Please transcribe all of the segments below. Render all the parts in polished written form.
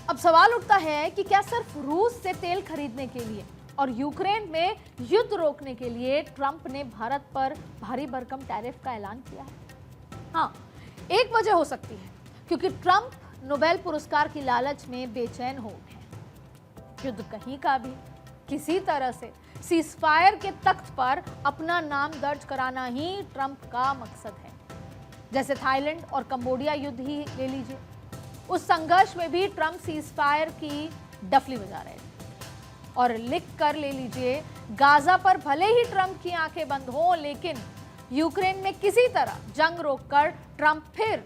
अब सवाल उठता है कि क्या सिर्फ रूस से तेल खरीदने के लिए और यूक्रेन में युद्ध रोकने के लिए ट्रंप ने भारत पर भारी भरकम टैरिफ का ऐलान किया है? हाँ, एक वजह हो सकती है क्योंकि ट्रंप नोबेल पुरस्कार की लालच में बेचैन हो उठे हैं। युद्ध कहीं का भी किसी तरह से सीजफायर के तख्त पर अपना नाम दर्ज कराना ही ट्रंप का मकसद है। जैसे थाईलैंड और कंबोडिया युद्ध ही ले लीजिए, उस संघर्ष में भी ट्रंप सीजफायर की डफली बजा रहे थे। और लिख कर ले लीजिए, गाजा पर भले ही ट्रंप की आंखें बंद हो, लेकिन यूक्रेन में किसी तरह जंग रोककर ट्रंप फिर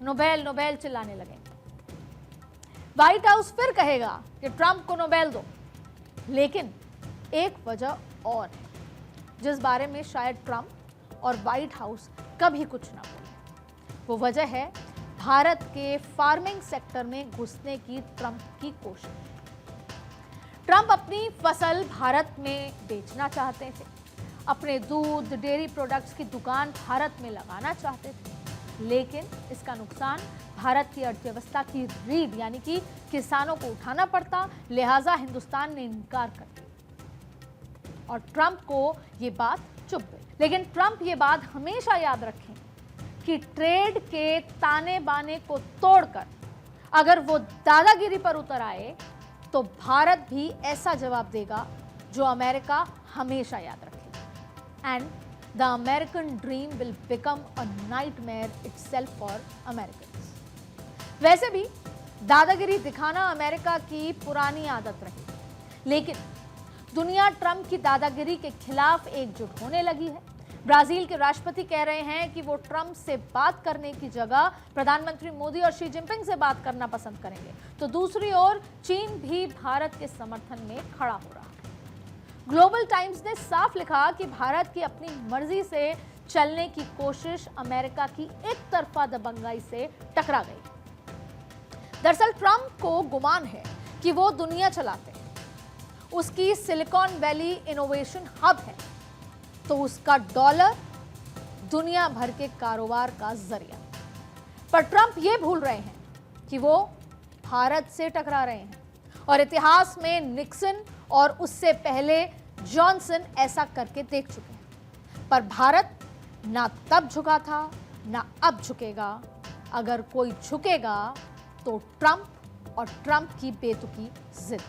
नोबेल नोबेल चिल्लाने लगे। व्हाइट हाउस फिर कहेगा कि ट्रंप को नोबेल दो, लेकिन एक वजह और है जिस बारे में शायद ट्रंप और व्हाइट हाउस कभी कुछ ना बोले। वो वजह है भारत के फार्मिंग सेक्टर में घुसने की ट्रंप की कोशिश। ट्रंप अपनी फसल भारत में बेचना चाहते थे, अपने दूध डेयरी प्रोडक्ट्स की दुकान भारत में लगाना चाहते थे, लेकिन इसका नुकसान भारत की अर्थव्यवस्था की रीढ़ यानी कि किसानों को उठाना पड़ता, लिहाजा हिंदुस्तान ने इनकार कर दिया और ट्रंप को ये बात चुभ गई। लेकिन ट्रंप ये बात हमेशा याद रखें कि ट्रेड के ताने बाने को तोड़कर अगर वो दादागिरी पर उतर आए तो भारत भी ऐसा जवाब देगा जो अमेरिका हमेशा याद रखेगा। And the American dream will become a nightmare itself for Americans. वैसे भी दादागिरी दिखाना अमेरिका की पुरानी आदत रही, लेकिन दुनिया ट्रंप की दादागिरी के खिलाफ एकजुट होने लगी है। ब्राजील के राष्ट्रपति कह रहे हैं कि वो ट्रंप से बात करने की जगह प्रधानमंत्री मोदी और शी जिनपिंग से बात करना पसंद करेंगे, तो दूसरी ओर चीन भी भारत के समर्थन में खड़ा हो रहा है। ग्लोबल टाइम्स ने साफ लिखा कि भारत की अपनी मर्जी से चलने की कोशिश अमेरिका की एक तरफा दबंगाई से टकरा गई। दरअसल ट्रंप को गुमान है कि वो दुनिया चलाते हैं, उसकी सिलिकॉन वैली इनोवेशन हब है, तो उसका डॉलर दुनिया भर के कारोबार का जरिया। पर ट्रंप ये भूल रहे हैं कि वो भारत से टकरा रहे हैं और इतिहास में निक्सन और उससे पहले जॉनसन ऐसा करके देख चुके हैं। पर भारत ना तब झुका था ना अब झुकेगा। अगर कोई झुकेगा तो ट्रंप और ट्रंप की बेतुकी जिद।